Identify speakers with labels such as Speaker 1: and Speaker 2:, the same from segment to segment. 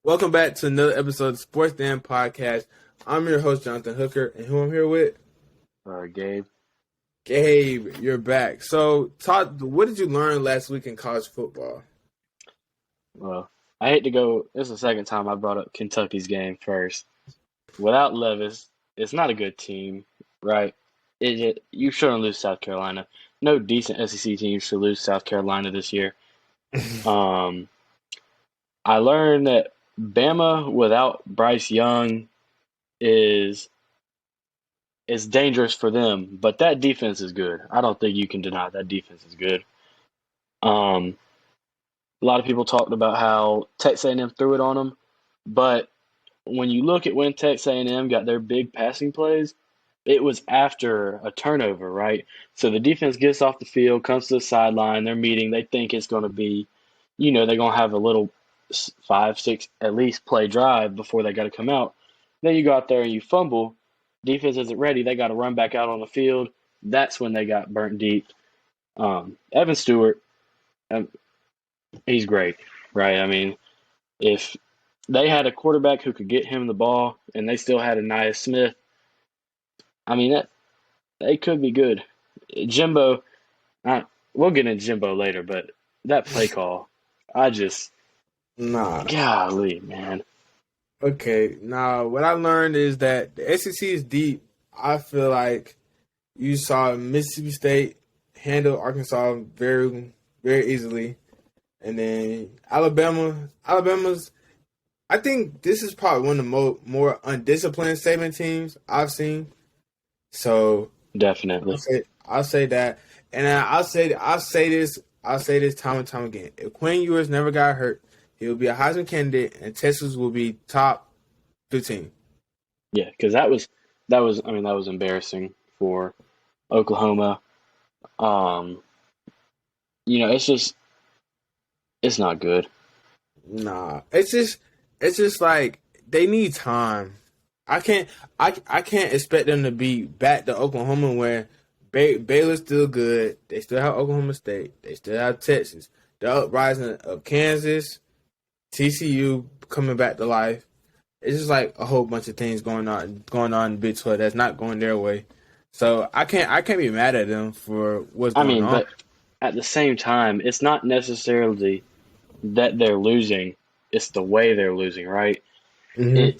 Speaker 1: Welcome back to another episode of Sports Dan Podcast. I'm your host, Jonathan Hooker, and who I'm here with?
Speaker 2: Gabe.
Speaker 1: Gabe, you're back. So, Todd, what did you learn last week in college football?
Speaker 2: Well, I hate to go. This is the second time I brought up Kentucky's game first. Without Levis, it's not a good team, right? You shouldn't lose South Carolina. No decent SEC team should lose South Carolina this year. Um, I learned that Bama without Bryce Young is dangerous for them, but that defense is good. I don't think you can deny that defense is good. Um, a lot of people talked about how Texas A&M threw it on them, but when you look at when Texas A&M got their big passing plays, it was after a turnover, right? So the defense gets off the field, comes to the sideline, they're meeting, they think it's going to be, they're going to have a little 5, 6 at least play drive before they got to come out. Then you go out there and you fumble. Defense isn't ready. They got to run back out on the field. That's when they got burnt deep. Evan Stewart, he's great, right? I mean, if they had a quarterback who could get him the ball and they still had Anaya Smith, I mean, that they could be good. Jimbo, we'll get into Jimbo later, but that play call,
Speaker 1: Nah.
Speaker 2: golly, man.
Speaker 1: Okay, now what I learned is that the SEC is deep. I feel like you saw Mississippi State handle Arkansas very, very easily. And then Alabama's, I think this is probably one of the more undisciplined Saban teams I've seen. So
Speaker 2: Definitely.
Speaker 1: I'll say that, and I'll say this time and time again. If Quinn Ewers never got hurt, he will be a Heisman candidate, and Texas will be top 15.
Speaker 2: Yeah, because that was embarrassing for Oklahoma. It's not good.
Speaker 1: Nah, it's just like they need time. I can't expect them to be back to Oklahoma where Baylor's still good. They still have Oklahoma State. They still have Texas. The uprising of Kansas, TCU coming back to life. It's just like a whole bunch of things going on in the Big 12 that's not going their way. So I can't be mad at them for what's going on.
Speaker 2: But at the same time, it's not necessarily that they're losing; it's the way they're losing, right?
Speaker 1: Mm-hmm.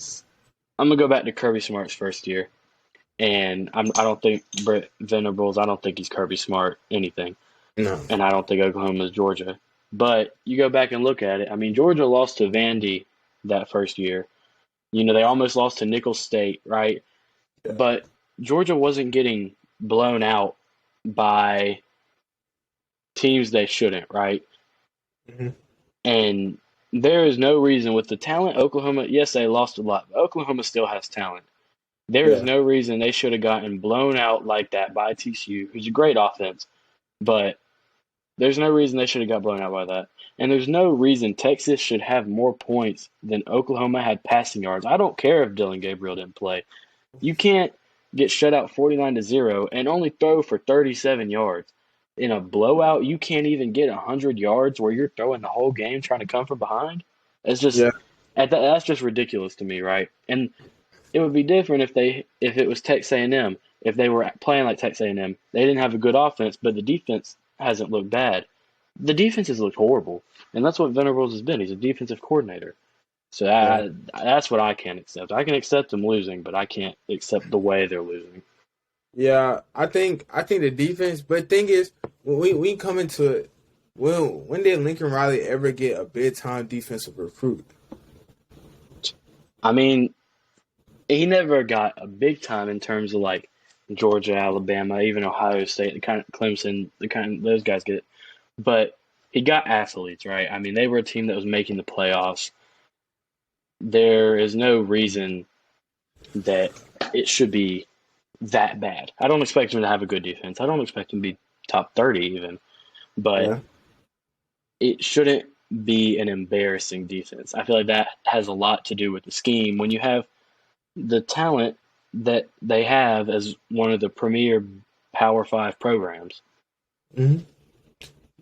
Speaker 2: I'm gonna go back to Kirby Smart's first year, and I don't think Brett Venables. I don't think he's Kirby Smart anything,
Speaker 1: No.
Speaker 2: and I don't think Oklahoma's Georgia. But you go back and look at it. I mean, Georgia lost to Vandy that first year. They almost lost to Nicholls State, right?
Speaker 1: Yeah.
Speaker 2: But Georgia wasn't getting blown out by teams they shouldn't, right?
Speaker 1: Mm-hmm.
Speaker 2: And there is no reason with the talent Oklahoma, yes, they lost a lot, but Oklahoma still has talent. There is no reason they should have gotten blown out like that by TCU, who's a great offense, but there's no reason they should have got blown out by that. And there's no reason Texas should have more points than Oklahoma had passing yards. I don't care if Dylan Gabriel didn't play. You can't get shut out 49-0 and only throw for 37 yards. In a blowout, you can't even get 100 yards where you're throwing the whole game trying to come from behind. It's just that's just ridiculous to me, right? And it would be different if it was Texas A&M, if they were playing like Texas A&M. They didn't have a good offense, but the defense hasn't looked bad. The defense has looked horrible, and that's what Venables has been. He's a defensive coordinator. So that's what I can't accept. I can accept them losing, but I can't accept the way they're losing.
Speaker 1: Yeah, I think the defense. But the thing is, when we come into it, when did Lincoln Riley ever get a big time defensive recruit?
Speaker 2: I mean, he never got a big time in terms of like Georgia, Alabama, even Ohio State, the kind of Clemson, those guys get it. But he got athletes, right? I mean, they were a team that was making the playoffs. There is no reason that it should be that bad. I don't expect him to have a good defense. I don't expect him to be top 30 even. But it shouldn't be an embarrassing defense. I feel like that has a lot to do with the scheme. When you have the talent that they have as one of the premier Power 5 programs.
Speaker 1: Mm-hmm.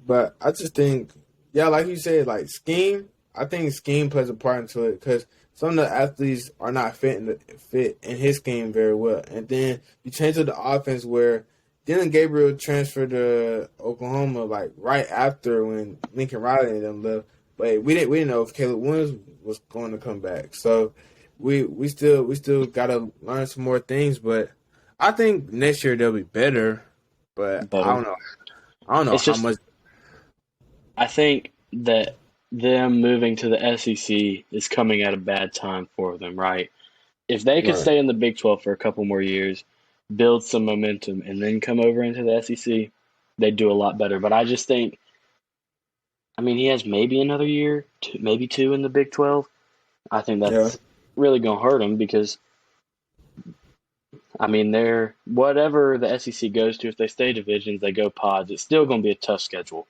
Speaker 1: But I just think, like you said, like scheme, I think scheme plays a part into it because some of the athletes are not fit in his scheme very well. And then you change to the offense where Dylan Gabriel transferred to Oklahoma like right after when Lincoln Riley and them left. But we didn't know if Caleb Williams was going to come back. So we still gotta learn some more things. But I think next year they'll be better. But I
Speaker 2: Better.
Speaker 1: don't know. I don't know
Speaker 2: It's
Speaker 1: how
Speaker 2: just
Speaker 1: much.
Speaker 2: I think that them moving to the SEC is coming at a bad time for them, right? If they could
Speaker 1: Right.
Speaker 2: stay in the Big 12 for a couple more years, build some momentum, and then come over into the SEC, they'd do a lot better. But I just think, I mean, he has maybe another year, maybe two in the Big 12. I think
Speaker 1: Yeah.
Speaker 2: that's really going to hurt him because, I mean, they're whatever the SEC goes to, if they stay divisions, they go pods, it's still going to be a tough schedule.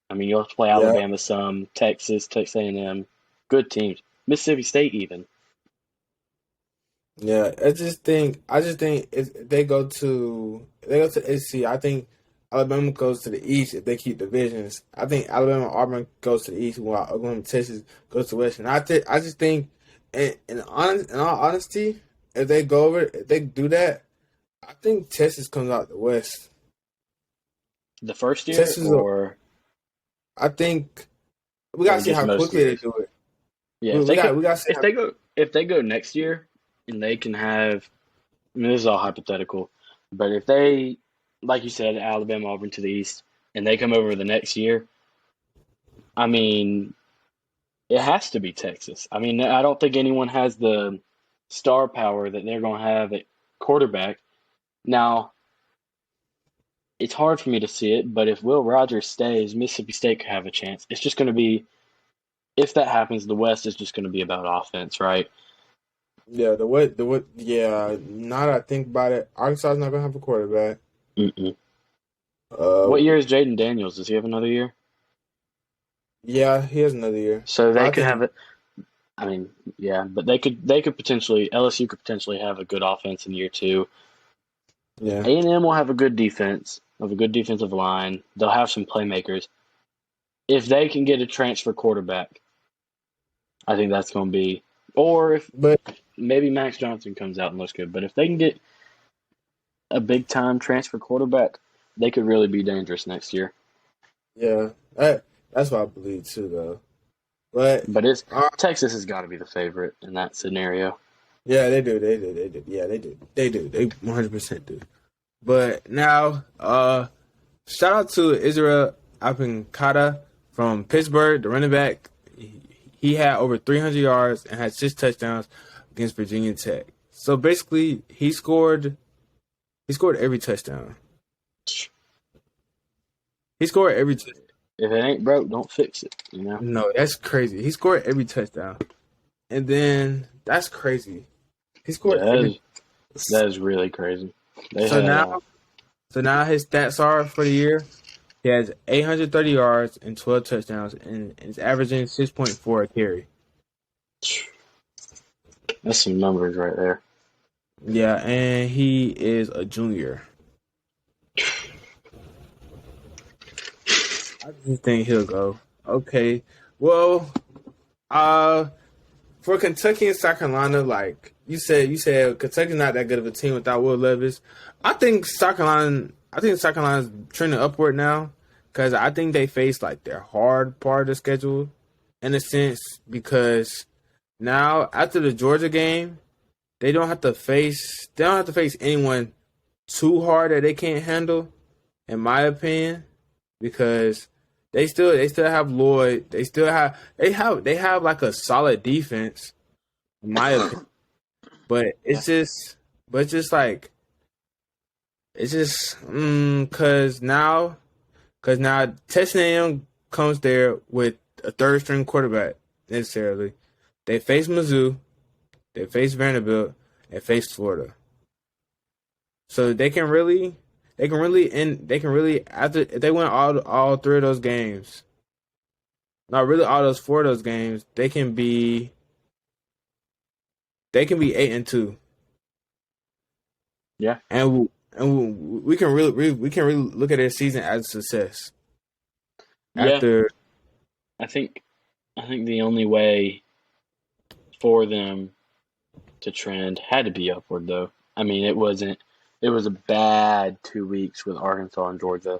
Speaker 2: I mean, you'll have to play
Speaker 1: Yeah.
Speaker 2: Alabama some, Texas, Texas A&M, good teams, Mississippi State even.
Speaker 1: Yeah, I just think if they go to SC, I think Alabama goes to the East if they keep divisions. I think Alabama Auburn goes to the East while Oklahoma Texas goes to West. And I just think in all honesty, if they do that, I think Texas comes out the West.
Speaker 2: The first year,
Speaker 1: Texas,
Speaker 2: or
Speaker 1: I think we gotta see
Speaker 2: just
Speaker 1: how
Speaker 2: most
Speaker 1: quickly they
Speaker 2: years.
Speaker 1: do it.
Speaker 2: Yeah,
Speaker 1: We,
Speaker 2: if
Speaker 1: we
Speaker 2: they
Speaker 1: got
Speaker 2: could,
Speaker 1: we got to see how.
Speaker 2: if they go next year and they can have, I mean, this is all hypothetical, but if they, like you said, Alabama, Auburn to the East, and they come over the next year, I mean, it has to be Texas. I mean, I don't think anyone has the star power that they're going to have at quarterback. Now, it's hard for me to see it, but if Will Rogers stays, Mississippi State could have a chance. It's just going to be, if that happens, the West is just going to be about offense, right?
Speaker 1: Yeah, yeah. Now that I think about it, Arkansas is not gonna have a quarterback.
Speaker 2: Mm-mm.
Speaker 1: Uh,
Speaker 2: What year is Jaden Daniels? Does he have another year?
Speaker 1: yeah, he has another year,
Speaker 2: So
Speaker 1: but
Speaker 2: they
Speaker 1: I
Speaker 2: could
Speaker 1: think
Speaker 2: have it. I mean, yeah, but they could potentially LSU could potentially have a good offense in year two.
Speaker 1: yeah.
Speaker 2: A&M will have a good defense, have a good defensive line. They'll have some playmakers. If they can get a transfer quarterback, I think that's going to be. Or if
Speaker 1: But
Speaker 2: maybe Max Johnson comes out and looks good, but if they can get a big time transfer quarterback, they could really be dangerous next year.
Speaker 1: yeah, that's what I believe too, though. But
Speaker 2: But it's
Speaker 1: uh,
Speaker 2: Texas has got to be the favorite in that scenario.
Speaker 1: yeah, they do. Yeah, they do. They 100% do. But now, shout out to Israel Apinkata from Pittsburgh, the running back. He had over 300 yards and had 6 touchdowns against Virginia Tech. So basically, he scored. He scored every touchdown. He scored every.
Speaker 2: If it ain't broke, don't fix it. You know.
Speaker 1: No, that's crazy. He scored every touchdown, and then that's crazy. He
Speaker 2: Yeah,
Speaker 1: scored every.
Speaker 2: that is really crazy. They
Speaker 1: So
Speaker 2: had
Speaker 1: now, so now his stats are for the year. He has 830 yards and 12 touchdowns, and is averaging 6.4 a carry.
Speaker 2: that's some numbers right there.
Speaker 1: Yeah, and he is a junior. I just think he'll go. Okay. Well, for Kentucky and South Carolina, like you said Kentucky's not that good of a team without Will Levis. I think South Carolina's trending upward now because I think they face like their hard part of the schedule in a sense because now after the Georgia game, they don't have to face anyone too hard that they can't handle, in my opinion, because they still have Lloyd. They have like a solid defense, in my opinion. But it's just cause now Texas A&M comes there with a third string quarterback necessarily. They face Mizzou, they face Vanderbilt, and face Florida. So they can really after if they win all three of those games, not really all those four of those games, they can be 8-2,
Speaker 2: Yeah,
Speaker 1: and we can really look at their season as a success
Speaker 2: yeah.
Speaker 1: after.
Speaker 2: I think I think the only way for them to trend had to be upward, though. I mean, it wasn't. It was a bad 2 weeks with Arkansas and Georgia.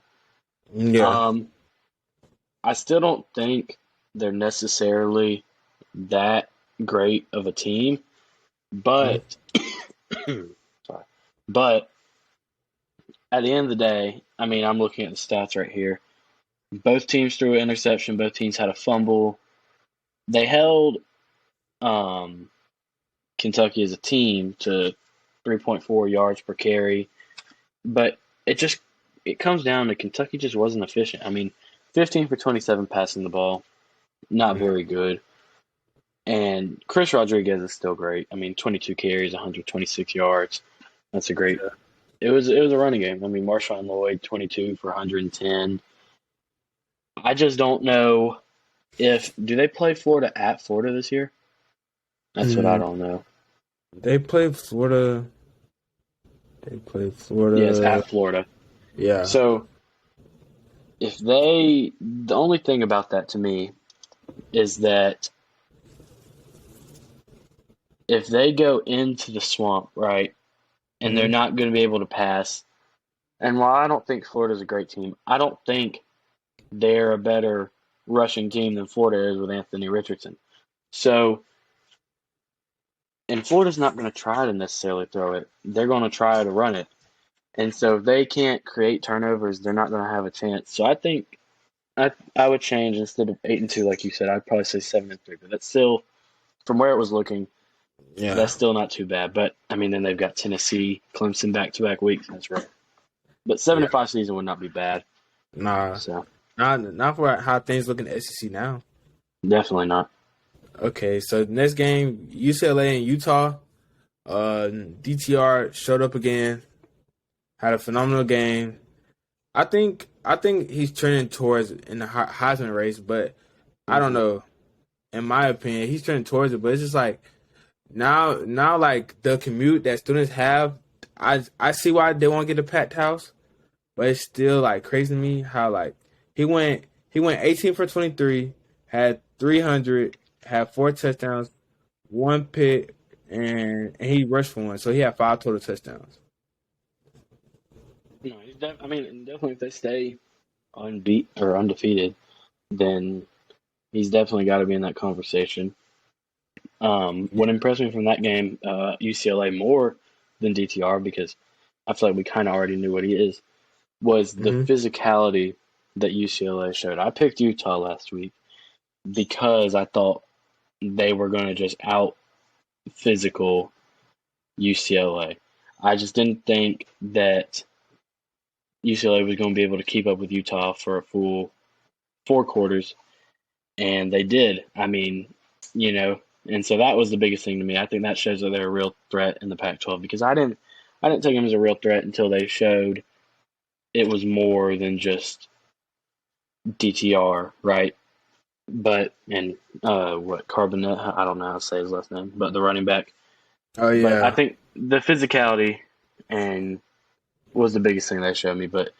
Speaker 1: Yeah.
Speaker 2: Um, I still don't think they're necessarily that great of a team,
Speaker 1: Mm.
Speaker 2: but sorry, but at the end of the day, I mean, I'm looking at the stats right here. Both teams threw an interception. Both teams had a fumble. They held um, Kentucky as a team to 3.4 yards per carry, but it comes down to Kentucky just wasn't efficient. I mean, 15 for 27 passing the ball, not
Speaker 1: Yeah.
Speaker 2: very good. And Chris Rodriguez is still great. I mean, 22 carries, 126 yards. That's a great. It was a running game. I mean, Marshawn Lloyd, 22 for 110. I just don't know if do they play Florida at Florida this year? That's what I
Speaker 1: Mm.
Speaker 2: don't know.
Speaker 1: They play Florida. They play
Speaker 2: Yes,
Speaker 1: Florida.
Speaker 2: at Florida.
Speaker 1: Yeah.
Speaker 2: So the only thing about that to me is that if they go into the swamp, right, and they're
Speaker 1: Hmm.
Speaker 2: not going to be able to pass, and while I don't think Florida's a great team, I don't think they're a better rushing team than Florida is with Anthony Richardson. So, and Florida's not going to try to necessarily throw it. They're going to try to run it. And so if they can't create turnovers, they're not going to have a chance. So I think I would change instead of 8-2, like you said. I'd probably say 7-3. But that's still, from where it was looking,
Speaker 1: Yeah.
Speaker 2: that's still not too bad. But I mean, then they've got Tennessee, Clemson back-to-back weeks. That's right. But
Speaker 1: Yeah.
Speaker 2: 7-5 season would not be bad.
Speaker 1: Nah.
Speaker 2: So
Speaker 1: Not for how things look in the SEC now.
Speaker 2: definitely not.
Speaker 1: Okay, so next game, UCLA and Utah. DTR showed up again, had a phenomenal game. I think he's trending towards in the Heisman race, but I don't know. In my opinion, he's trending towards it, but it's just like now like the commute that students have, I see why they want to get a packed house, but it's still like crazy to me how like he went 18 for 23, had 300, had 4 touchdowns, 1 pick, and he rushed for one, so he had 5 total touchdowns.
Speaker 2: No, I mean, definitely if they stay unbeat or undefeated, then he's definitely got to be in that conversation. What impressed me from that game, UCLA more than DTR because I feel like we kind of already knew what he is, was the
Speaker 1: Mm-hmm.
Speaker 2: physicality that UCLA showed. I picked Utah last week because I thought they were going to just out physical UCLA. I just didn't think that UCLA was going to be able to keep up with Utah for a full 4 quarters, and they did. I mean, you know, and so that was the biggest thing to me. I think that shows that they're a real threat in the Pac-12 because I didn't take them as a real threat until they showed it was more than just DTR, right? But and what Carbonet? I don't know how to say his last name, but the running back.
Speaker 1: Oh
Speaker 2: But I
Speaker 1: yeah.
Speaker 2: think the physicality and was the biggest thing they showed me. But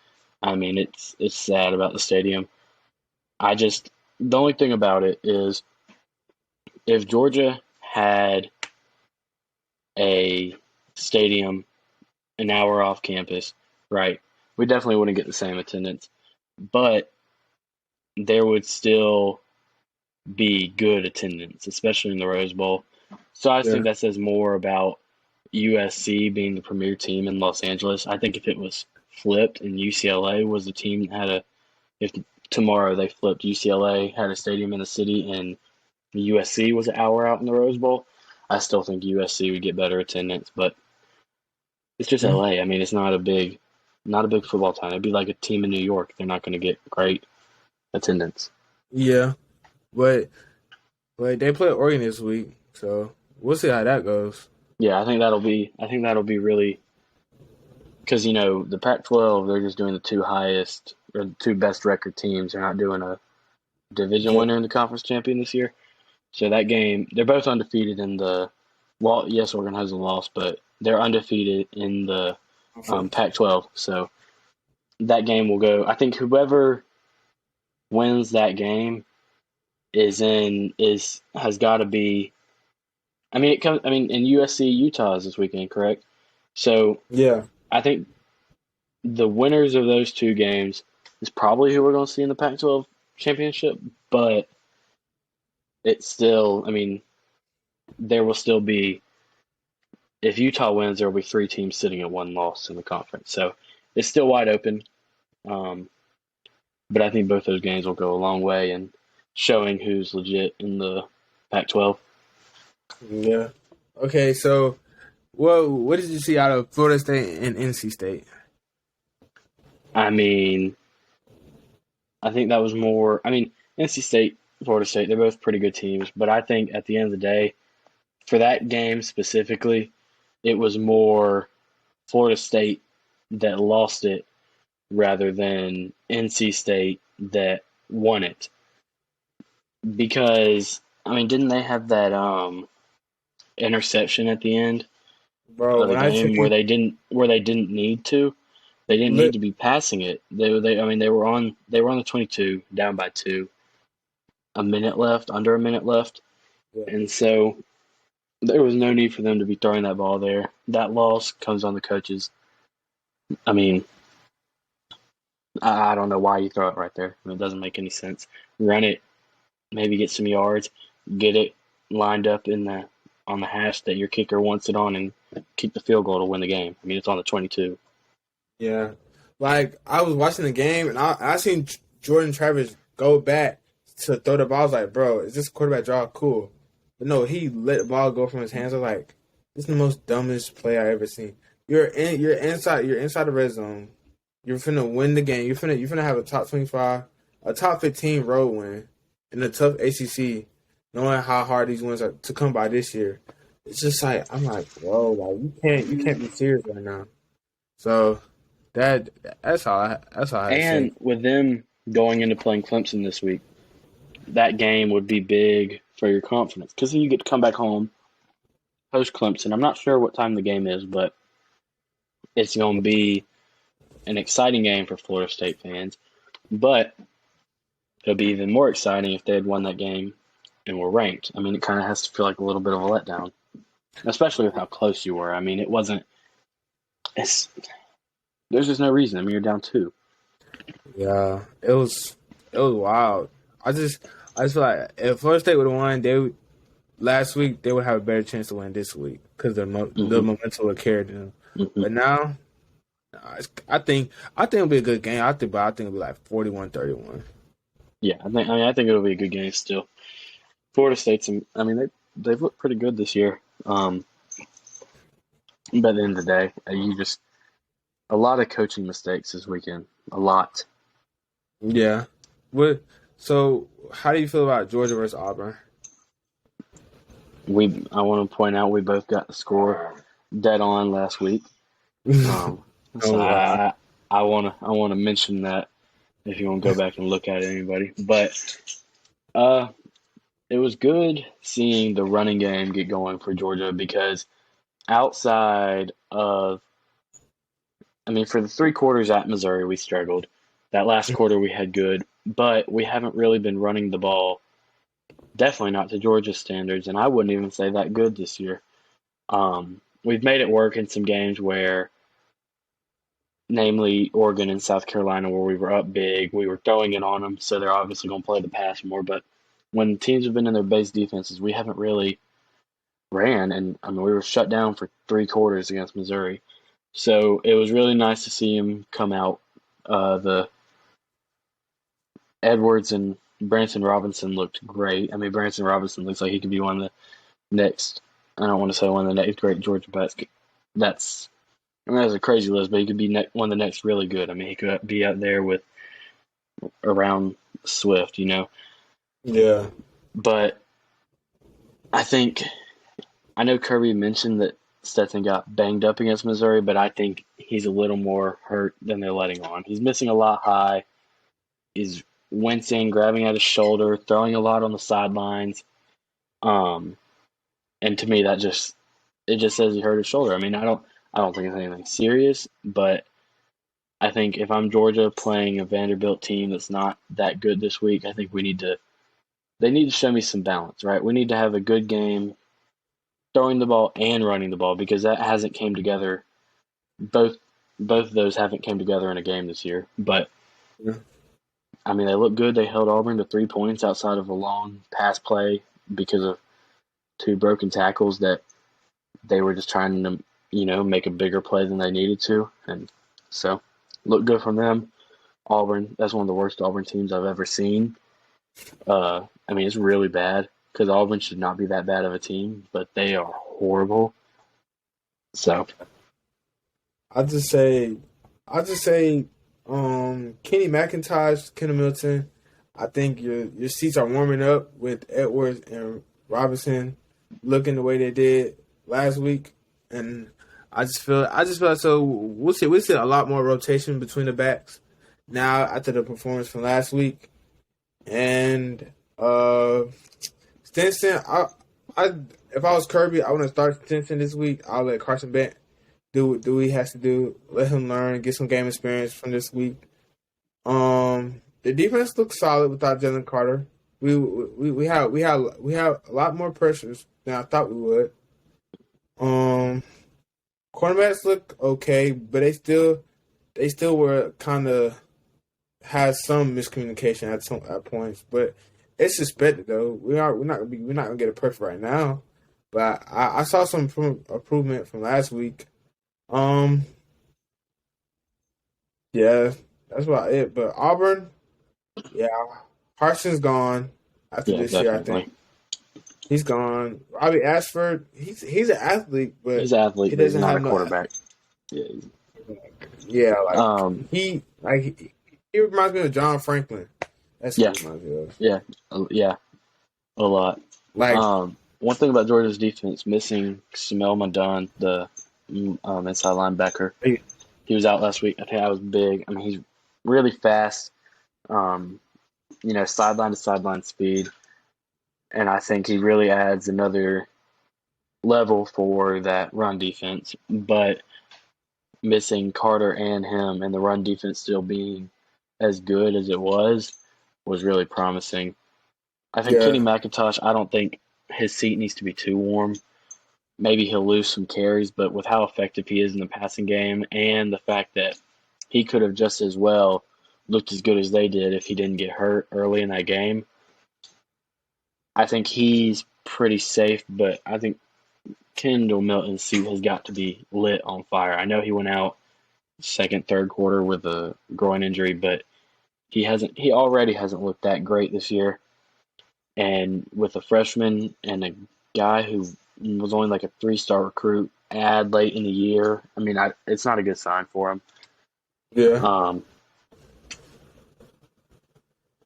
Speaker 2: I mean, it's sad about the stadium. I just the only thing about it is if Georgia had a stadium an hour off campus, right, we definitely wouldn't get the same attendance, but there would still be good attendance, especially in the Rose Bowl. So I just think
Speaker 1: Yeah.
Speaker 2: that says more about USC being the premier team in Los Angeles. I think if it was flipped and UCLA was the team that had if tomorrow they flipped UCLA had a stadium in the city and USC was an hour out in the Rose Bowl, I still think USC would get better attendance. But it's just
Speaker 1: Mm.
Speaker 2: LA. I mean, it's not a big football town. It'd be like a team in New York. They're not going to get great attendance.
Speaker 1: Yeah. But they play Oregon this week, so we'll see how that goes.
Speaker 2: Yeah, I think that'll be really because the Pac-12 they're just doing the two highest or the two best record teams. They're not doing a division
Speaker 1: Yeah.
Speaker 2: winner and the conference champion this year. So that game, they're both undefeated in the. Well, yes, Oregon has a loss, but they're undefeated in the Pac-12. So that game will go. I think whoever wins that game has got to be. I mean, it comes. I mean, and USC Utah is this weekend, correct? So
Speaker 1: Yeah,
Speaker 2: I think the winners of those two games is probably who we're going to see in the Pac-12 championship. But it's still. I mean, there will still be. If Utah wins, there will be three teams sitting at one loss in the conference. So it's still wide open. Um, but I think both those games will go a long way in showing who's legit in the Pac-12.
Speaker 1: yeah. Okay, so what did you see out of Florida State and NC State?
Speaker 2: I mean, I think that was more. I mean, NC State, Florida State, they're both pretty good teams. But I think at the end of the day, for that game specifically, it was more Florida State that lost it rather than NC State that won it. Because I mean, didn't they have that interception at the end
Speaker 1: Bro,
Speaker 2: of the
Speaker 1: when I tell
Speaker 2: game
Speaker 1: you,
Speaker 2: where they didn't need to? They didn't need
Speaker 1: lit,
Speaker 2: to be passing it. They I mean they were on the 22 down by 2, a minute left, under a minute left.
Speaker 1: yeah,
Speaker 2: And so there was no need for them to be throwing that ball there. That loss comes on the coaches. I mean, I don't know why you throw it right there. I mean, it doesn't make any sense. Run it, maybe get some yards, get it lined up in the on the hash that your kicker wants it on, and keep the field goal to win the game. I mean, it's on the 22.
Speaker 1: yeah. Like I was watching the game and I seen Jordan Travis go back to throw the ball. I was like, bro, is this quarterback draw cool? But no, he let the ball go from his hands. I was like, this is the most dumbest play I ever seen. You're inside the red zone. You're finna win the game. You're finna have a top 25, a top 15 road win in a tough ACC, knowing how hard these wins are to come by this year. It's just like I'm like, bro, like you can't be serious right now. So that's all I had to say.
Speaker 2: And with them going into playing Clemson this week, that game would be big for your confidence because you get to come back home post Clemson. I'm not sure what time the game is, but it's going to be an exciting game for Florida State fans. But it'll be even more exciting if they had won that game and were ranked. I mean, it kind of has to feel like a little bit of a letdown, especially with how close you were. I mean, it wasn't. There's just no reason. I mean, you're down 2.
Speaker 1: Yeah, it was wild. I just feel like if Florida State would have won, last week they would have a better chance to win this week because the
Speaker 2: Mm-hmm.
Speaker 1: momentum would carry them.
Speaker 2: Mm-hmm.
Speaker 1: But now, I think it'll be a good game. But I think it'll be like 41-31.
Speaker 2: Yeah, I think it'll be a good game still. Florida State's. I mean, they've looked pretty good this year. But at the end of the day, you just a lot of coaching mistakes this weekend. A lot.
Speaker 1: Yeah. So how do you feel about Georgia versus Auburn?
Speaker 2: I want to point out we both got the score dead on last week. Um, so
Speaker 1: Oh wow.
Speaker 2: I want to mention that if you want to go back and look at it, anybody. But uh, it was good seeing the running game get going for Georgia because outside of, I mean, for the 3 quarters at Missouri, we struggled. That last quarter we had good, but we haven't really been running the ball. Definitely not to Georgia standards, and I wouldn't even say that good this year. We've made it work in some games where, namely Oregon and South Carolina, where we were up big, we were throwing it on them, so they're obviously going to play the pass more. But when teams have been in their base defenses, we haven't really ran, and I mean we were shut down for 3 quarters against Missouri. So it was really nice to see him come out. The Edwards and Branson Robinson looked great. I mean, Branson Robinson looks like he could be one of the next. I don't want to say one of the next great Georgia backs. That's I mean that's a crazy list, but he could be one of the next really good. I mean, he could be out there with around Swift, you know.
Speaker 1: Yeah.
Speaker 2: But I think I know Kirby mentioned that Stetson got banged up against Missouri, but I think he's a little more hurt than they're letting on. He's missing a lot high. He's wincing, grabbing at his shoulder, throwing a lot on the sidelines. Um, and to me, it just says he hurt his shoulder. I mean, I don't think it's anything serious, but I think if I'm Georgia playing a Vanderbilt team that's not that good this week, I think we need to they need to show me some balance, right? We need to have a good game throwing the ball and running the ball because that hasn't came together. Both of those haven't came together in a game this year. But
Speaker 1: Yeah.
Speaker 2: I mean, they look good. They held Auburn to 3 points outside of a long pass play because of two broken tackles that they were just trying to, make a bigger play than they needed to. And so, look good from them. Auburn, that's one of the worst Auburn teams I've ever seen. I mean, it's really bad because Auburn should not be that bad of a team, but they are horrible. So,
Speaker 1: I just say, Kenny McIntosh, Kendall Milton. I think your seats are warming up with Edwards and Robinson looking the way they did last week, and I just feel so we'll see a lot more rotation between the backs now after the performance from last week, and Stinson. I if I was Kirby, I want to start Stinson this week. I'll let Carson Bent do what he has to do. Let him learn, get some game experience from this week. The defense looks solid without Jalen Carter. We have a lot more pressures than I thought we would. Cornerbacks look okay, but they still were kind of had some miscommunication at points. But it's suspected though. We're not gonna get it perfect right now. But I saw some improvement from last week. Um, yeah, that's about it. But Auburn, yeah, Carson's gone after
Speaker 2: yeah,
Speaker 1: this year. I
Speaker 2: definitely.
Speaker 1: think he's gone. Robbie Ashford, he's an athlete, but
Speaker 2: He's an athlete,
Speaker 1: he
Speaker 2: but he's
Speaker 1: doesn't
Speaker 2: not
Speaker 1: have
Speaker 2: a
Speaker 1: no.
Speaker 2: quarterback. Yeah.
Speaker 1: Yeah,
Speaker 2: Um,
Speaker 1: he reminds me of John Franklin. That's
Speaker 2: yeah,
Speaker 1: what he reminds me of.
Speaker 2: yeah, a lot.
Speaker 1: Like,
Speaker 2: One thing about Georgia's defense, missing Samel Madon, the inside linebacker. He was out last week. I think that was big. I mean, he's really fast, um, sideline to sideline speed. And I think he really adds another level for that run defense. But missing Carter and him and the run defense still being as good as it was really promising. I think
Speaker 1: yeah,
Speaker 2: Kenny McIntosh, I don't think his seat needs to be too warm. Maybe he'll lose some carries, but with how effective he is in the passing game and the fact that he could have just as well looked as good as they did if he didn't get hurt early in that game, I think he's pretty safe, but I think Kendall Milton's seat has got to be lit on fire. I know he went out second, third quarter with a groin injury, but he already hasn't looked that great this year. And with a freshman and a guy who was only like a 3-star recruit add late in the year, I mean, it's not a good sign for him.
Speaker 1: yeah.
Speaker 2: Um,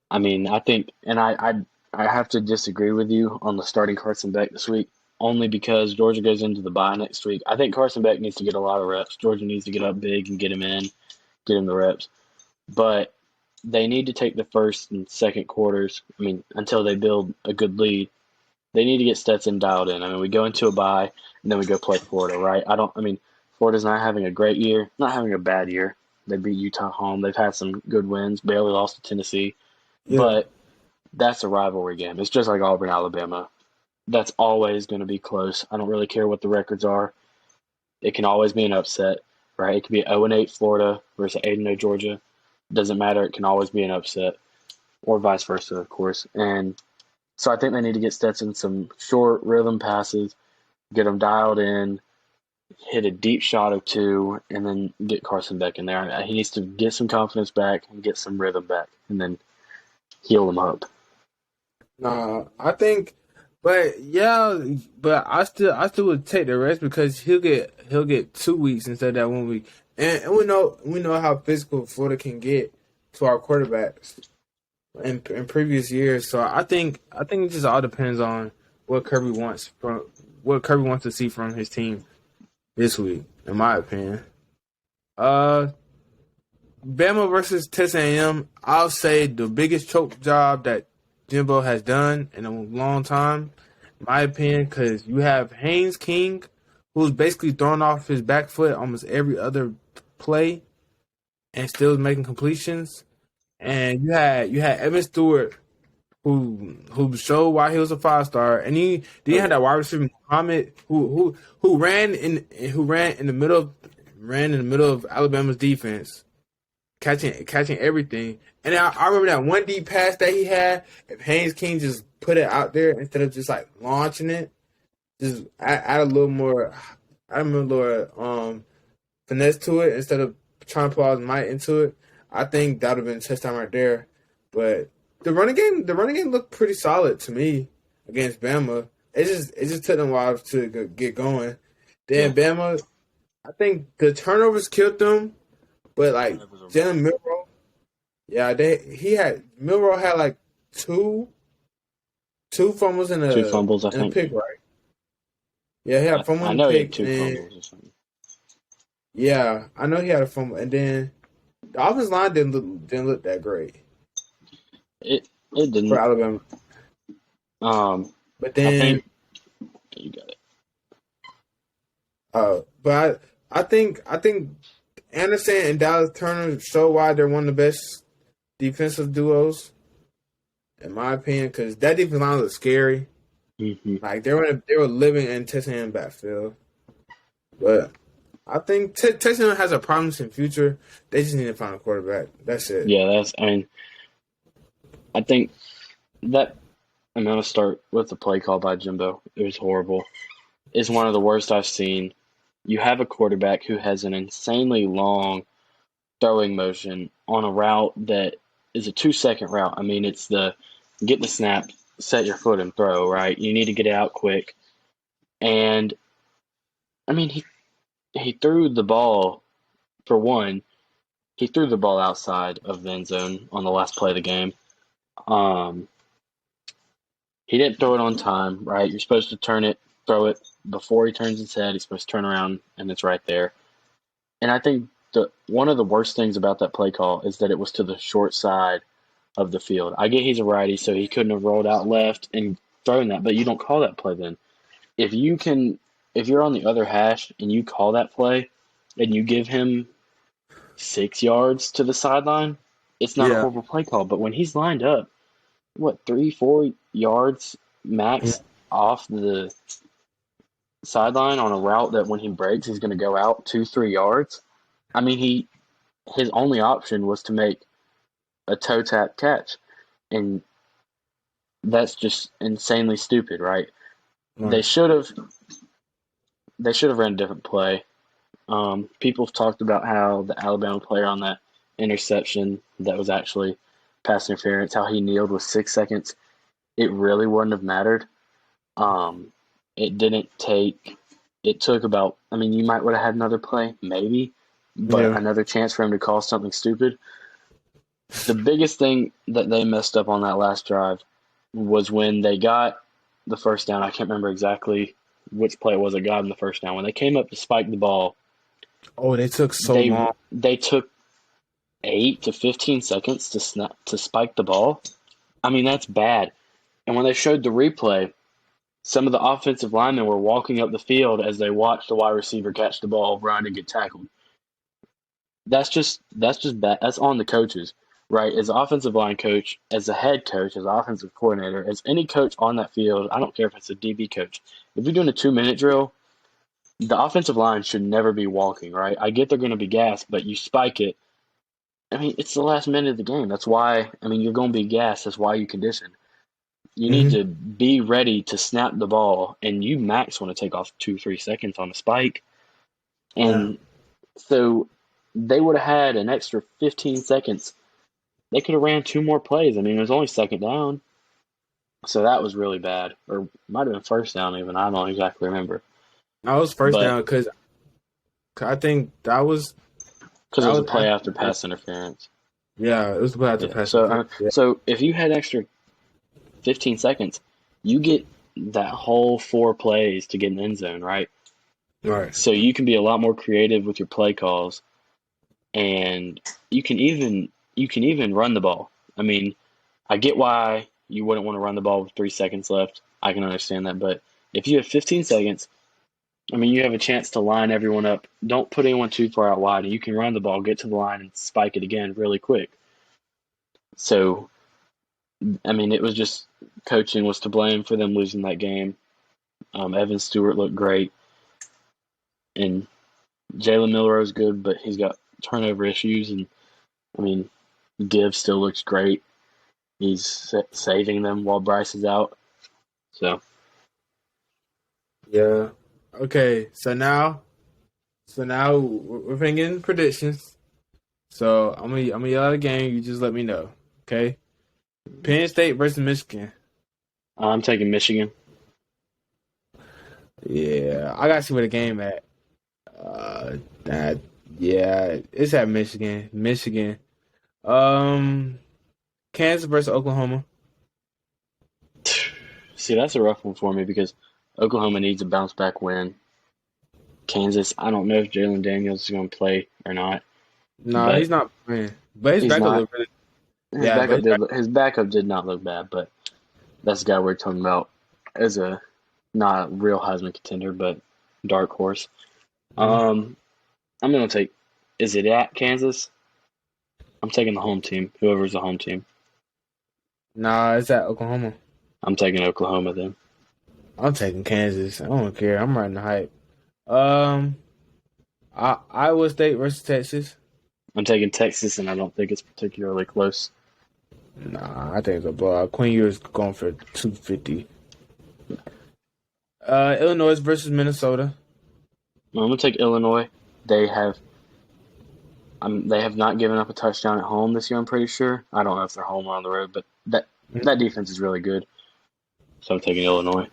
Speaker 2: I mean, I think, and I have to disagree with you on the starting Carson Beck this week, only because Georgia goes into the bye next week. I think Carson Beck needs to get a lot of reps. Georgia needs to get up big and get him in, get him the reps. But they need to take the first and second quarters. I mean, until they build a good lead, they need to get Stetson dialed in. I mean, we go into a bye and then we go play Florida, right? I mean, Florida's not having a great year, not having a bad year. They beat Utah home. They've had some good wins. Barely lost to Tennessee,
Speaker 1: Yeah.
Speaker 2: but that's a rivalry game. It's just like Auburn, Alabama. That's always going to be close. I don't really care what the records are. It can always be an upset, right? It could be 0-8 Florida versus 8-0 Georgia. Doesn't matter. It can always be an upset, or vice versa, of course. And so I think they need to get Stetson some short rhythm passes, get him dialed in, hit a deep shot or two, and then get Carson Beck in there. He needs to get some confidence back and get some rhythm back, and then heal him up.
Speaker 1: Nah, I think, but yeah, but I still would take the rest because he'll get 2 weeks instead of that 1 week, and we know how physical Florida can get to our quarterbacks in previous years. So I think it just all depends on what Kirby wants to see from his team this week, in my opinion. Uh, Bama versus Texas A&M. I'll say the biggest choke job that Jimbo has done in a long time, in my opinion, because you have Haynes King, who's basically throwing off his back foot almost every other play and still making completions, and you had Evan Stewart, who showed why he was a 5-star, and he had that wide receiver Muhammad who ran in the middle of Alabama's defense, catching everything. And I remember that one deep pass that he had. If Haynes King just put it out there instead of just like launching it, just add a little more, finesse to it instead of trying to put all his might into it. I think that would have been a touchdown right there. But the running game looked pretty solid to me against Bama. It just took them a while to get going. Then Bama, I think the turnovers killed them. But like Jalen Milroe, Milroe had like two fumbles and
Speaker 2: two fumbles, I think.
Speaker 1: a pick, right? Yeah, he had a fumble and a pick.
Speaker 2: He had two fumbles or something.
Speaker 1: Yeah, I know he had a fumble, and then the offensive line didn't look that great.
Speaker 2: It didn't
Speaker 1: for Alabama. But then
Speaker 2: you got it.
Speaker 1: But I think Anderson and Dallas Turner show why they're one of the best defensive duos, in my opinion, because that defensive line looks scary.
Speaker 2: Mm-hmm.
Speaker 1: Like they were living and testing in the backfield. But I think Texas has a promising future. They just need to find a quarterback. That's it.
Speaker 2: Yeah, I think that I'm going to start with the play call by Jimbo. It was horrible. It's one of the worst I've seen. You have a quarterback who has an insanely long throwing motion on a route that is a 2-second route. I mean, it's the get the snap, set your foot and throw, right? You need to get it out quick. And, I mean, he threw the ball, for one, he threw the ball outside of the end zone on the last play of the game. He didn't throw it on time, right? You're supposed to throw it before he turns his head. He's supposed to turn around, and it's right there. And I think one of the worst things about that play call is that it was to the short side of the field. I get he's a righty, so he couldn't have rolled out left and thrown that, but you don't call that play then. If you're on the other hash and you call that play and you give him 6 yards to the sideline, it's not a horrible play call. But when he's lined up, 3-4 yards max off the sideline on a route that when he breaks, he's going to go out 2-3 yards. I mean, his only option was to make a toe tap catch, and that's just insanely stupid, right? They should have ran a different play. People have talked about how the Alabama player on that interception that was actually pass interference, how he kneeled with 6 seconds. It really wouldn't have mattered. It took about, I mean, you might would have had another play, maybe, but another chance for him to call something stupid. The biggest thing that they messed up on that last drive was when they got the first down. I can't remember exactly which play it was that got them the first down. When they came up to spike the ball.
Speaker 1: Oh, they took long.
Speaker 2: They took 8 to 15 seconds to spike the ball. I mean, that's bad. And when they showed the replay, some of the offensive linemen were walking up the field as they watched the wide receiver catch the ball, run, and get tackled. That's just bad. That's on the coaches, right? As an offensive line coach, as a head coach, as an offensive coordinator, as any coach on that field, I don't care if it's a DB coach. If you're doing a 2-minute drill, the offensive line should never be walking, right? I get they're going to be gassed, but you spike it. I mean, it's the last minute of the game. That's why, I mean, you're going to be gassed. That's why you condition. You need to be ready to snap the ball, and you max want to take off 2-3 seconds on a spike. And so they would have had an extra 15 seconds. They could have ran 2 more plays. I mean, it was only second down. So that was really bad. Or might have been first down even. I don't exactly remember.
Speaker 1: That was first down because I think that was –
Speaker 2: because it was a play after pass interference.
Speaker 1: Yeah, it was a play after pass interference.
Speaker 2: So if you had extra 15 seconds, you get that whole 4 plays to get in the end zone, right?
Speaker 1: Right.
Speaker 2: So you can be a lot more creative with your play calls, and you can even run the ball. I mean, I get why you wouldn't want to run the ball with 3 seconds left. I can understand that, but if you have 15 seconds, I mean, you have a chance to line everyone up. Don't put anyone too far out wide, and you can run the ball, get to the line, and spike it again really quick. So I mean, it was just coaching was to blame for them losing that game. Evan Stewart looked great, and Jalen Milroe's good, but he's got turnover issues. And I mean, Div still looks great. He's saving them while Bryce is out. So
Speaker 1: Yeah. Okay. So now we're thinking predictions. So I'm gonna yell out a game. You just let me know. Okay. Penn State versus Michigan.
Speaker 2: I'm taking Michigan.
Speaker 1: Yeah, I gotta see where the game at. Uh, that yeah, it's at Michigan. Michigan. Um, Kansas versus Oklahoma.
Speaker 2: See, that's a rough one for me because Oklahoma needs a bounce back win. Kansas, I don't know if Jalen Daniels is going to play or not,
Speaker 1: No,
Speaker 2: but
Speaker 1: he's not playing. But his
Speaker 2: he's
Speaker 1: backup
Speaker 2: not.
Speaker 1: look really.
Speaker 2: His
Speaker 1: Yeah,
Speaker 2: backup
Speaker 1: but
Speaker 2: did. His backup did not look bad, but that's the guy we're talking about as a not a real Heisman contender, but dark horse.
Speaker 1: mhm.
Speaker 2: I'm going to take. Is it at Kansas? I'm taking the home team. Whoever's the home team.
Speaker 1: Nah, it's at Oklahoma.
Speaker 2: I'm taking Oklahoma then.
Speaker 1: I'm taking Kansas. I don't care. I'm riding the hype. Um, Iowa State versus Texas.
Speaker 2: I'm taking Texas, and I don't think it's particularly close.
Speaker 1: Nah, I think it's a blowout. Quinn Ewers going for 250. Illinois versus Minnesota.
Speaker 2: I'm going to take Illinois. They have they have not given up a touchdown at home this year. I'm pretty sure. I don't know if they're home or on the road, but that defense is really good. So I'm taking Illinois.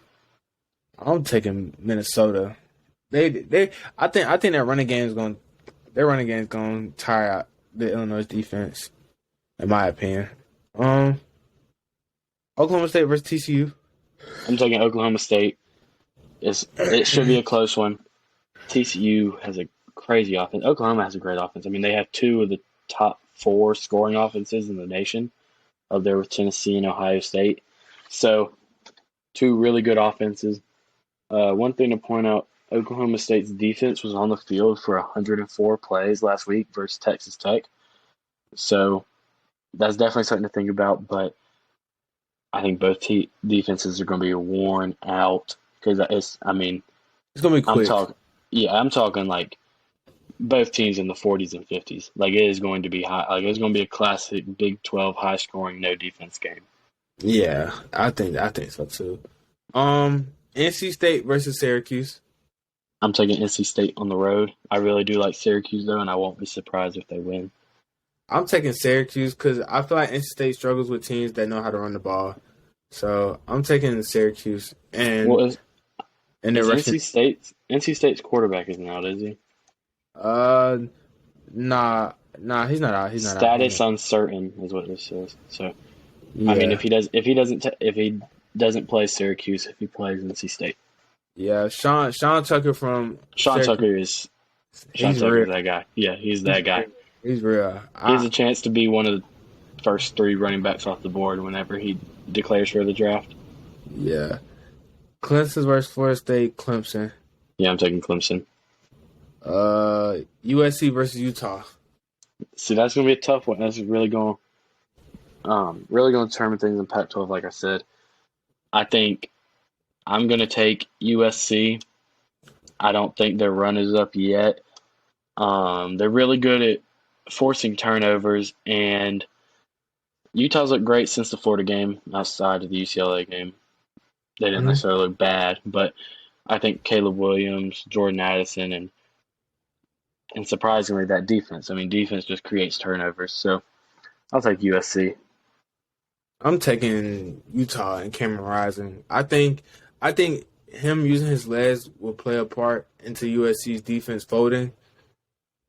Speaker 1: I'm taking Minnesota. I think that running game is going. Their running game is going to tire out the Illinois defense, in my opinion. Oklahoma State versus TCU.
Speaker 2: I'm taking Oklahoma State. It should be a close one. TCU has a crazy offense. Oklahoma has a great offense. I mean, they have two of the top four scoring offenses in the nation, up there with Tennessee and Ohio State. So, two really good offenses. One thing to point out, Oklahoma State's defense was on the field for 104 plays last week versus Texas Tech. So, that's definitely something to think about, but I think both defenses are going to be worn out because
Speaker 1: It's gonna be
Speaker 2: I'm
Speaker 1: quick.
Speaker 2: talking, yeah, I'm talking like both teams in the 40s and 50s. Like it is going to be high. Like it's going to be a classic Big 12 high scoring, no defense game.
Speaker 1: Yeah, I think so too. NC State versus Syracuse.
Speaker 2: I'm taking NC State on the road. I really do like Syracuse though, and I won't be surprised if they win.
Speaker 1: I'm taking Syracuse because I feel like NC State struggles with teams that know how to run the ball. So I'm taking Syracuse and
Speaker 2: Well,
Speaker 1: and the
Speaker 2: is
Speaker 1: Russian.
Speaker 2: NC State's quarterback isn't out, is he?
Speaker 1: Uh, nah, he's not out. He's not out.
Speaker 2: Status uncertain is what this says. So I mean,
Speaker 1: Yeah,
Speaker 2: if he doesn't play Syracuse, if he plays NC State,
Speaker 1: yeah. Sean Tucker from
Speaker 2: Sean
Speaker 1: Syracuse.
Speaker 2: Tucker is Sean
Speaker 1: He's
Speaker 2: Tucker's
Speaker 1: real.
Speaker 2: that guy. Yeah, he's
Speaker 1: He's
Speaker 2: that guy.
Speaker 1: real. He's real.
Speaker 2: He has a chance to be one of the first three running backs off the board whenever he declares for the draft.
Speaker 1: Yeah. Clemson versus Florida State. Clemson.
Speaker 2: Yeah, I'm taking Clemson.
Speaker 1: USC versus Utah.
Speaker 2: See, that's going to be a tough one. That's really going to determine things in Pac-12. Like I said, I think I'm going to take USC. I don't think their run is up yet. They're really good at forcing turnovers, and Utah's looked great since the Florida game. Outside of the UCLA game, they didn't
Speaker 1: Mhm.
Speaker 2: necessarily look bad, but I think Caleb Williams, Jordan Addison, and surprisingly that defense. I mean, defense just creates turnovers. So I'll take USC.
Speaker 1: I'm taking Utah and Cameron Rising. I think him using his legs will play a part into USC's defense folding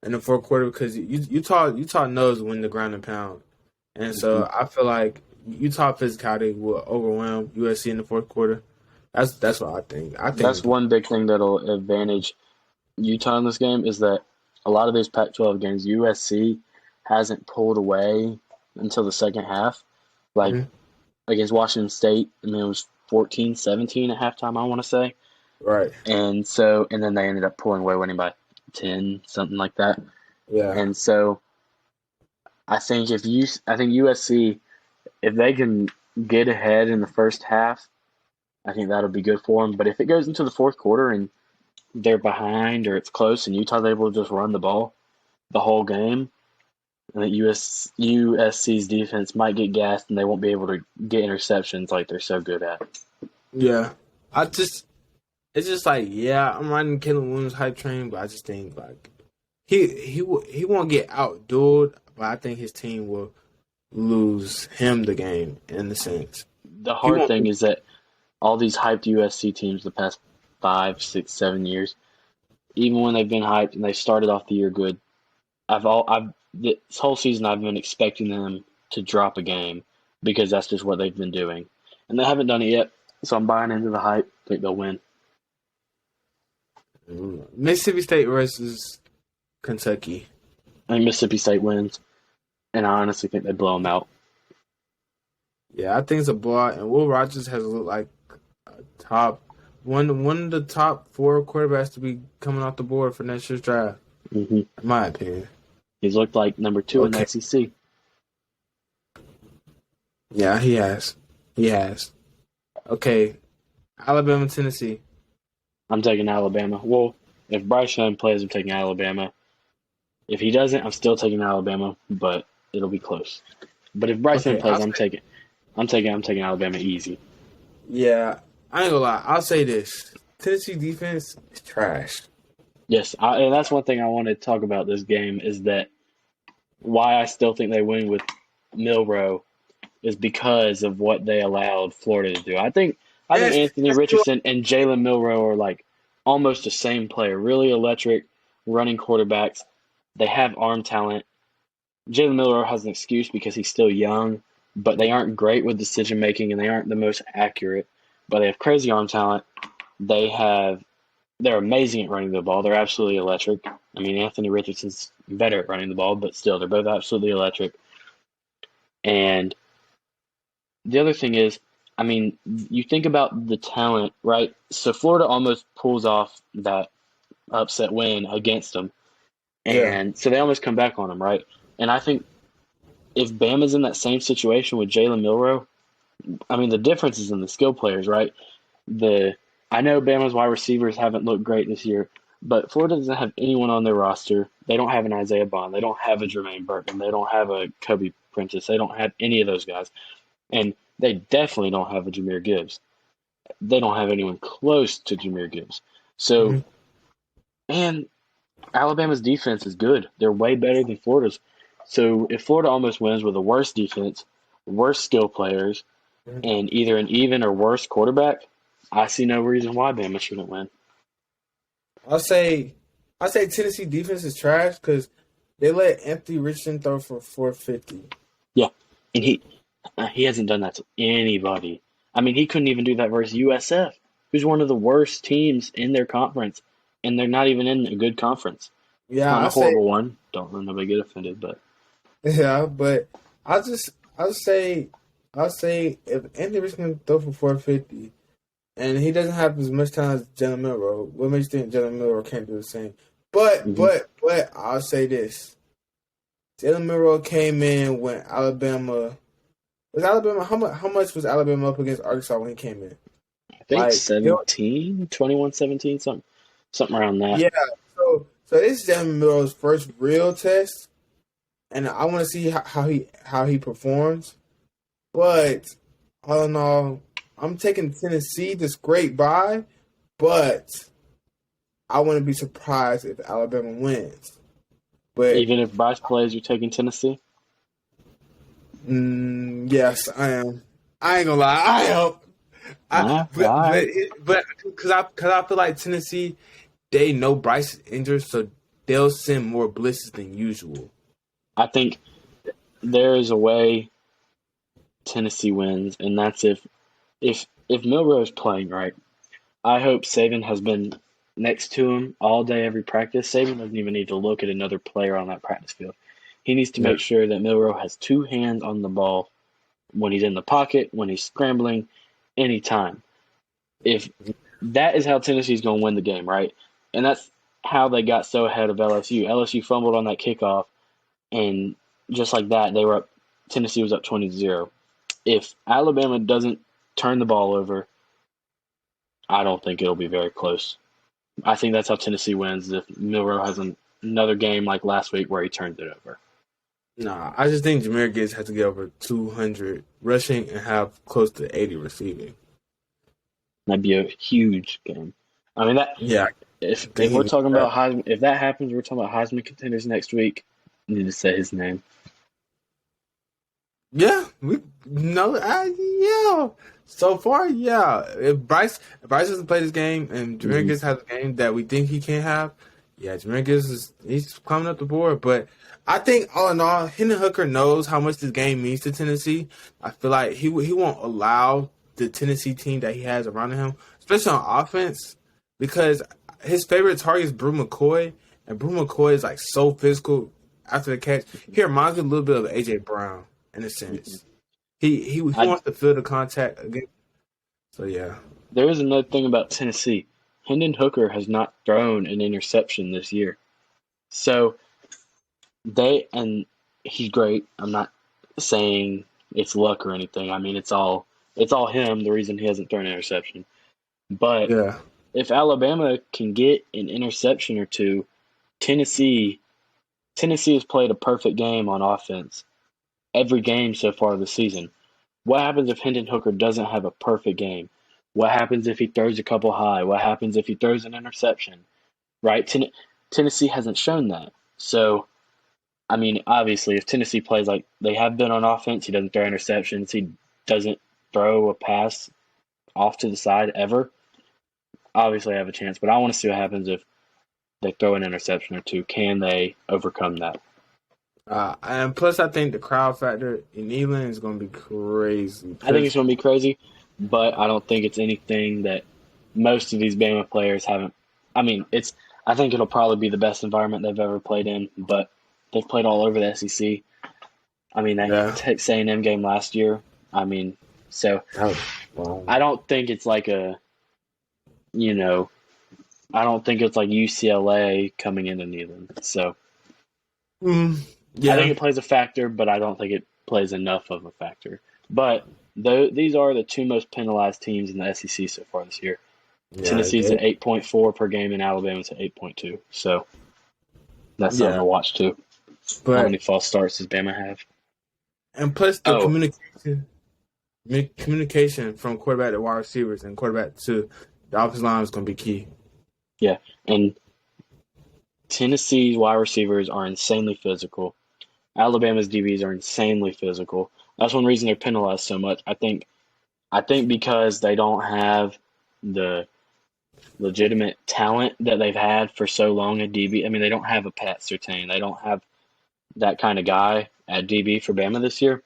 Speaker 1: in the fourth quarter because Utah knows when to ground and pound, and so I feel like Utah physicality will overwhelm USC in the fourth quarter. That's what I think. I
Speaker 2: That's
Speaker 1: think
Speaker 2: one big thing that'll advantage Utah in this game is that a lot of these Pac-12 games, USC hasn't pulled away until the second half. Like
Speaker 1: Mhm.
Speaker 2: against Washington State, I mean, it was 14-17 at halftime, I want to say.
Speaker 1: right.
Speaker 2: And then they ended up pulling away, winning by 10, something like that.
Speaker 1: Yeah.
Speaker 2: And so I think USC, if they can get ahead in the first half, I think that'll be good for them. But if it goes into the fourth quarter and they're behind or it's close and Utah's able to just run the ball the whole game, I think USC's defense might get gassed and they won't be able to get interceptions like they're so good at.
Speaker 1: Yeah, it's just like, yeah, I'm riding Caleb Williams hype train, but I just think like he won't get outdueled, but I think his team will lose him the game in the sense.
Speaker 2: The
Speaker 1: He
Speaker 2: hard
Speaker 1: won't.
Speaker 2: thing is that all these hyped USC teams the past 5, 6, 7 years, even when they've been hyped and they started off the year good, I've this whole season I've been expecting them to drop a game because that's just what they've been doing, and they haven't done it yet. So I'm buying into the hype. I think they'll win.
Speaker 1: Mississippi State versus Kentucky.
Speaker 2: I think Mississippi State wins, and I honestly think they blow them out.
Speaker 1: Yeah, I think it's a blowout, and Will Rogers has looked like a top one of the top 4 quarterbacks to be coming off the board for next year's draft,
Speaker 2: Mm-hmm.
Speaker 1: in my opinion.
Speaker 2: He's looked like number 2 in the SEC.
Speaker 1: Yeah, he has. He has. Okay, Alabama, Tennessee.
Speaker 2: I'm taking Alabama. Well, if Bryce Young plays, I'm taking Alabama. If he doesn't, I'm still taking Alabama, but it'll be close. But if Bryce Young plays, I'm taking Alabama easy.
Speaker 1: Yeah, I ain't gonna lie. I'll say this: Tennessee defense is trash.
Speaker 2: Yes, and that's one thing I want to talk about this game is that why I still think they win with Milroe is because of what they allowed Florida to do. I think Anthony Richardson and Jalen Milroe are like almost the same player, really electric running quarterbacks. They have arm talent. Jalen Milroe has an excuse because he's still young, but they aren't great with decision making and they aren't the most accurate. But they have crazy arm talent. They're amazing at running the ball. They're absolutely electric. I mean, Anthony Richardson's better at running the ball, but still, they're both absolutely electric. And the other thing is, I mean, you think about the talent, right? So Florida almost pulls off that upset win against them. And so they almost come back on them, right? And I think if Bama's in that same situation with Jalen Milroe, I mean, the difference is in the skill players, right? I know Bama's wide receivers haven't looked great this year, but Florida doesn't have anyone on their roster. They don't have an Isaiah Bond. They don't have a Jermaine Burton. They don't have a Kobe Prentice. They don't have any of those guys. And they definitely don't have a Jahmyr Gibbs. They don't have anyone close to Jahmyr Gibbs. So, and Alabama's defense is good. They're way better than Florida's. So if Florida almost wins with a worse defense, worse skill players, and either an even or worse quarterback, I see no reason why Bama shouldn't win.
Speaker 1: I'll say Tennessee defense is trash because they let Anthony Richardson throw for 450.
Speaker 2: Yeah, and he hasn't done that to anybody. I mean, he couldn't even do that versus USF, who's one of the worst teams in their conference, and they're not even in a good conference.
Speaker 1: Yeah,
Speaker 2: not a horrible one. Don't let nobody get offended, but
Speaker 1: yeah, but I'll say if Anthony Richardson throw for 450. And he doesn't have as much time as Jalen Milroe. What makes you think Jalen Milroe can't do the same? But I'll say this: Jalen Milroe came in when Alabama how much was Alabama up against Arkansas when he came in?
Speaker 2: I think 17, 21-17, something around that.
Speaker 1: Yeah. So this is Jalen Milroe's first real test, and I want to see how he performs. But all in all, I'm taking Tennessee, this great bye, but I wouldn't be surprised if Alabama wins. But
Speaker 2: even if Bryce plays, you're taking Tennessee?
Speaker 1: Yes, I am. I ain't gonna lie, I am. But because I feel like Tennessee, they know Bryce is injured, so they'll send more blitzes than usual.
Speaker 2: I think there is a way Tennessee wins, and that's if Milroe is playing right. I hope Saban has been next to him all day, every practice. Saban doesn't even need to look at another player on that practice field. He needs to make sure that Milroe has 2 hands on the ball when he's in the pocket, when he's scrambling, anytime. If that is how Tennessee's going to win the game, right? And that's how they got so ahead of LSU. LSU fumbled on that kickoff, and just like that, Tennessee was up 20-0. if Alabama doesn't turn the ball over, I don't think it'll be very close. I think that's how Tennessee wins if Milroe has another game like last week where he turns it over.
Speaker 1: Nah, I just think Jahmyr Gibbs has to get over 200 rushing and have close to 80 receiving.
Speaker 2: That'd be a huge game. I mean, that
Speaker 1: Yeah,
Speaker 2: if
Speaker 1: think he
Speaker 2: we're
Speaker 1: needs
Speaker 2: talking
Speaker 1: that.
Speaker 2: about Heisman, if that happens, we're talking about Heisman contenders next week. You need to say his name.
Speaker 1: Yeah, yeah. So far, yeah. If Bryce doesn't play this game and Jahmyr Gibbs has a game that we think he can have, yeah, Jahmyr Gibbs he's coming up the board. But I think all in all, Hendon Hooker knows how much this game means to Tennessee. I feel like he won't allow the Tennessee team that he has around him, especially on offense, because his favorite target is Brew McCoy, and Brew McCoy is like so physical after the catch. He reminds me a little bit of AJ Brown in a sense. He wants to feel the contact again. So yeah.
Speaker 2: There is another thing about Tennessee. Hendon Hooker has not thrown an interception this year. So and he's great. I'm not saying it's luck or anything. I mean it's all him, the reason he hasn't thrown an interception. But
Speaker 1: Yeah.
Speaker 2: if Alabama can get an interception or two, Tennessee has played a perfect game on offense every game so far this season. What happens if Hendon Hooker doesn't have a perfect game? What happens if he throws a couple high? What happens if he throws an interception? Right? Tennessee hasn't shown that. So, I mean, obviously, if Tennessee plays like they have been on offense, he doesn't throw interceptions, he doesn't throw a pass off to the side ever, obviously I have a chance. But I want to see what happens if they throw an interception or two. Can they overcome that?
Speaker 1: And plus, I think the crowd factor in England is going to be crazy.
Speaker 2: I think it's going to be crazy, but I don't think it's anything that most of these Bama players haven't. I mean, I think it'll probably be the best environment they've ever played in, but they've played all over the SEC. I mean, that Texas A&M game last year. I mean, so I don't think it's like I don't think it's like UCLA coming into Neyland. So
Speaker 1: yeah.
Speaker 2: I think it plays a factor, but I don't think it plays enough of a factor. But these are the two most penalized teams in the SEC so far this year. Yeah, Tennessee's at 8.4 per game, and Alabama's at 8.2. So that's something to watch too. But how many false starts does Bama have?
Speaker 1: And plus the communication from quarterback to wide receivers and quarterback to the offensive line is going to be key.
Speaker 2: Yeah, and Tennessee's wide receivers are insanely physical. Alabama's DBs are insanely physical. That's one reason they're penalized so much. I think because they don't have the legitimate talent that they've had for so long at DB. I mean, they don't have a Pat Surtain. They don't have that kind of guy at DB for Bama this year.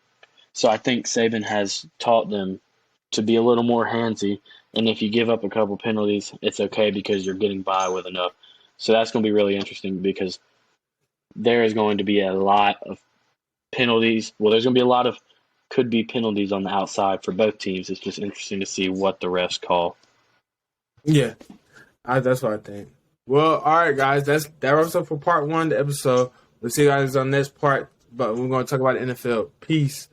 Speaker 2: So I think Saban has taught them to be a little more handsy. And if you give up a couple penalties, it's okay because you're getting by with enough. So that's going to be really interesting because there is going to be a lot of penalties. Well, there's going to be a lot of could-be penalties on the outside for both teams. It's just interesting to see what the refs call.
Speaker 1: Yeah, that's what I think. Well, all right, guys. That wraps up for part one of the episode. We'll see you guys on the next part, but we're going to talk about the NFL. Peace.